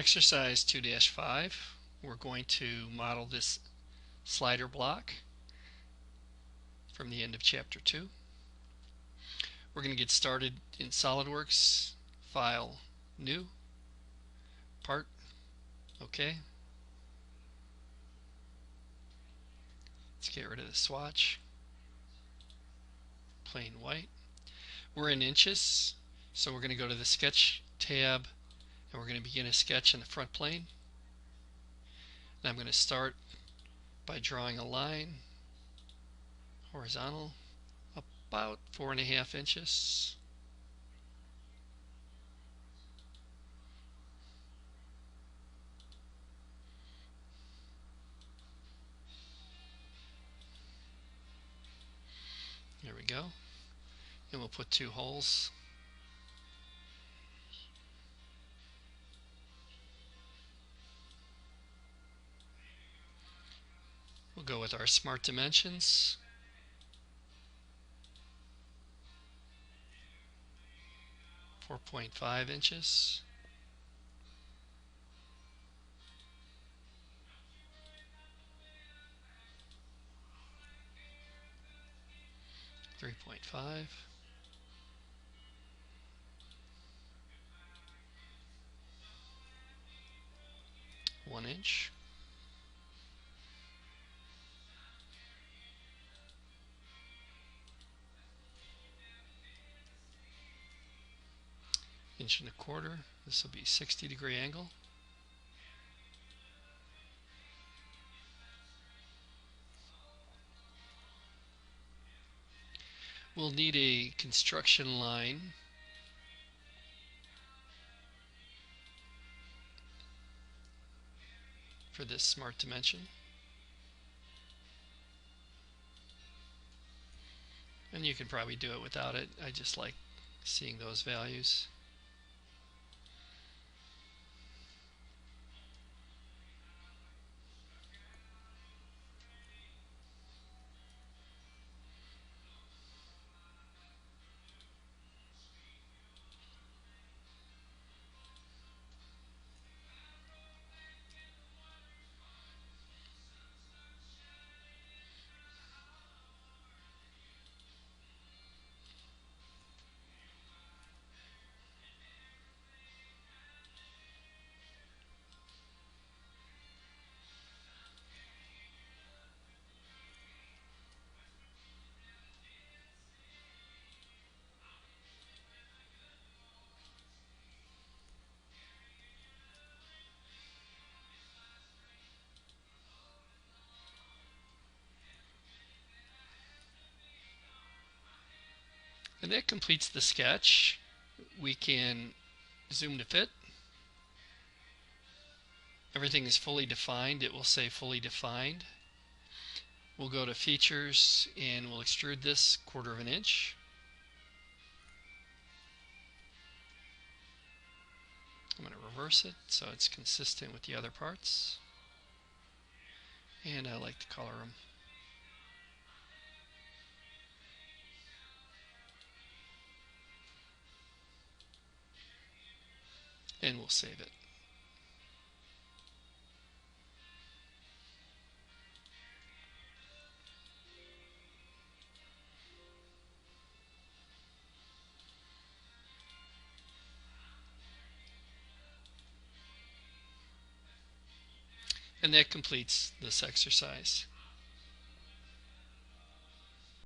Exercise 2-5, we're going to model this slider block from the end of Chapter 2. We're going to get started in Solidworks, File, New, Part, OK. Let's get rid of the swatch, plain white. We're in inches, so we're going to go to the Sketch tab and we're going to begin a sketch in the front plane. And I'm going to start by drawing a line horizontal about 4.5 inches. There we go. And we'll put 2 holes. We'll go with our smart dimensions. .5 inches. .5. 1 inch. Inch and a quarter. This will be 60-degree angle. We'll need a construction line for this smart dimension. And you can probably do it without it. I just like seeing those values. And that completes the sketch. We can zoom to fit. Everything is fully defined. It will say fully defined. We'll go to features and we'll extrude this 1/4 inch. I'm going to reverse it so it's consistent with the other parts. And I like to color them. And we'll save it. And that completes this exercise.